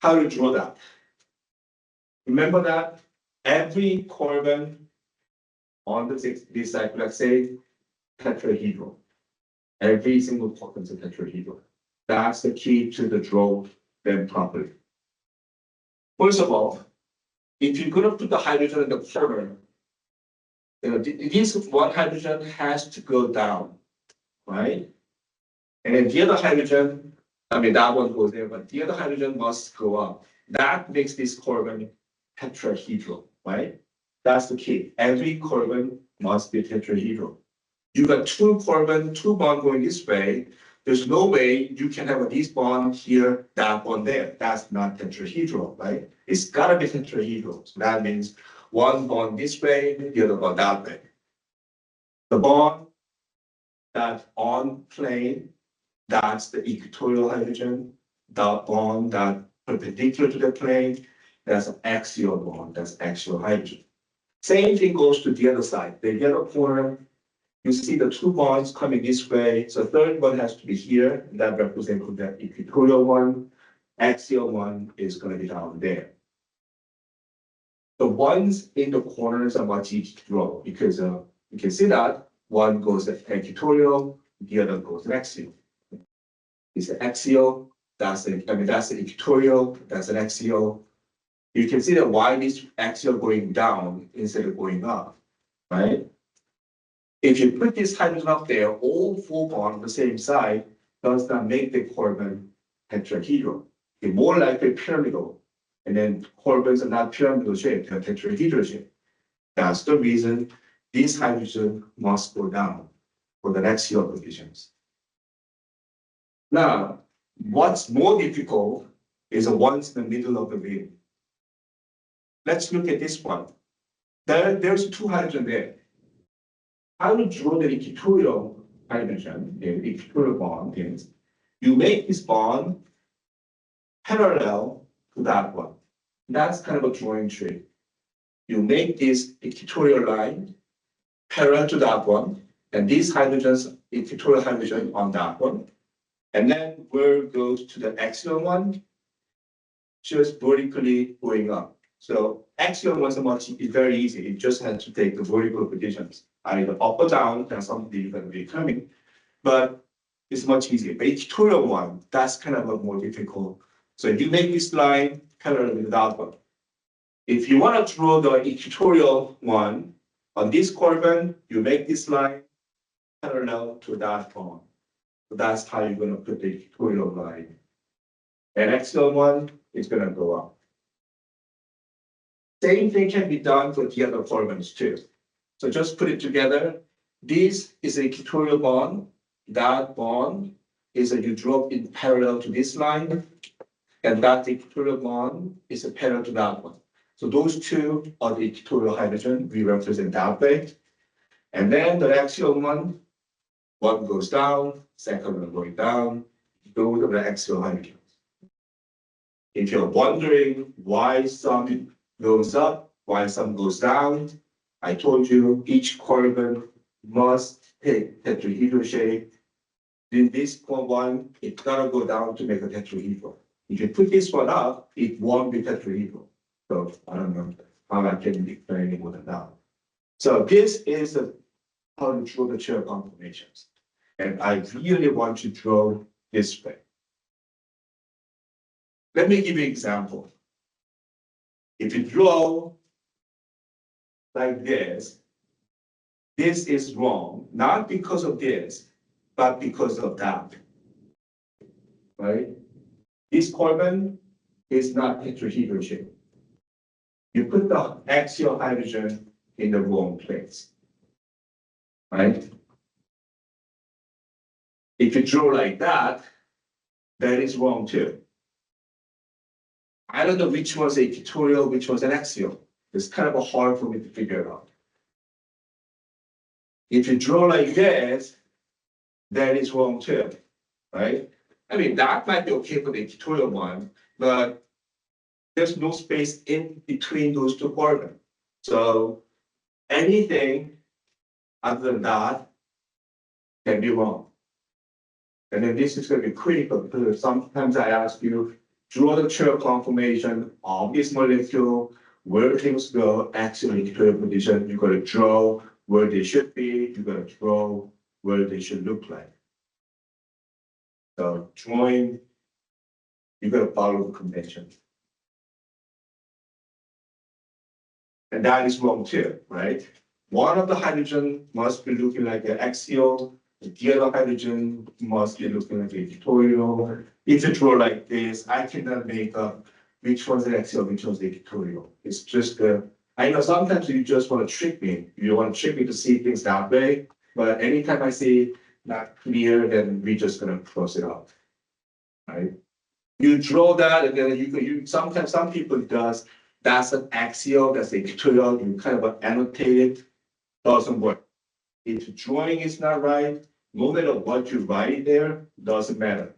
how to draw that? Remember that every carbon on this cyclohexane tetrahedral. Every single carbon is a tetrahedral. That's the key to the draw them properly. First of all, if you're going to put the hydrogen in the corner, this one hydrogen has to go down, right? And then the other hydrogen, that one goes there, but the other hydrogen must go up. That makes this carbon tetrahedral, right? That's the key. Every carbon must be tetrahedral. You got two carbon, two bond going this way. There's no way you can have this bond here, that one there. That's not tetrahedral, right? It's gotta be tetrahedral. So that means one bond this way, the other bond that way. The bond that on plane, that's the equatorial hydrogen. The bond that perpendicular to the plane, that's an axial bond, that's axial hydrogen. Same thing goes to the other side. The other corner, you see the two bonds coming this way. So third one has to be here. That represents the equatorial one. Axial one is going to be down there. The ones in the corners are much easier to draw because you can see that one goes equatorial, the other goes axial. It's an axial. That's the equatorial. That's an axial. You can see that why this axial going down instead of going up, right? If you put this hydrogen up there, all four bonds on the same side does not make the carbon tetrahedral. It's more like a pyramidal. And then carbons are not pyramidal shape, they're tetrahedral shape. That's the reason this hydrogen must go down for the axial positions. Now, what's more difficult is the ones in the middle of the wheel. Let's look at this one. There's two hydrogen there. How to draw the equatorial hydrogen, the equatorial bond is, you make this bond parallel to that one. That's kind of a drawing trick. You make this equatorial line parallel to that one, and these hydrogens, equatorial hydrogen on that one. And then where it goes to the axial one, just vertically going up. So axial ones is very easy. You just have to take the vertical positions, either up or down. That's something you're going to be coming, but it's much easier. But equatorial one, that's kind of a more difficult. So you make this line parallel with that one. If you want to draw the equatorial one on this carbon, you make this line parallel to that bond. So that's how you're going to put the equatorial line. And axial one is going to go up. Same thing can be done for the other carbons too. So just put it together. This is an equatorial bond. That bond is you draw in parallel to this line. And that equatorial bond is a parallel to that one. So those two are the equatorial hydrogen. We represent that way. And then the axial one goes down, second one going down. Those are the axial hydrogens. If you're wondering why some goes up, while some goes down, I told you each carbon must take tetrahedral shape. In this one, it's gotta go down to make a tetrahedral. If you put this one up, it won't be tetrahedral. So I don't know how I can explain any more than that. So this is how to draw the chair conformations. And I really want to draw this way. Let me give you an example. If you draw like this is wrong, not because of this, but because of that, right? This carbon is not tetrahedral shape. You put the axial hydrogen in the wrong place, right? If you draw like that is wrong too. I don't know which was equatorial, which was an axial. It's kind of hard for me to figure it out. If you draw like this, that is wrong too, right? That might be okay for the equatorial one, but there's no space in between those two carbons. So anything other than that can be wrong. And then this is going to be critical because sometimes I ask you, draw the chair conformation of this molecule, where things go, axial and equatorial position. You gotta draw where they should be. You gotta draw where they should look like. So drawing, you gotta follow the convention. And that is wrong too, right? One of the hydrogen must be looking like an axial, the other hydrogen must be looking like equatorial. If you draw like this, I cannot make up which one's the axial, which one's the equatorial. It's just I know sometimes you just want to trick me. You want to trick me to see things that way, but anytime I see not clear, then we're just gonna cross it out, right? You draw that, and then you sometimes some people does that's an axial, that's the equatorial. You kind of annotate it, doesn't work. If drawing is not right, no matter what you write there, doesn't matter.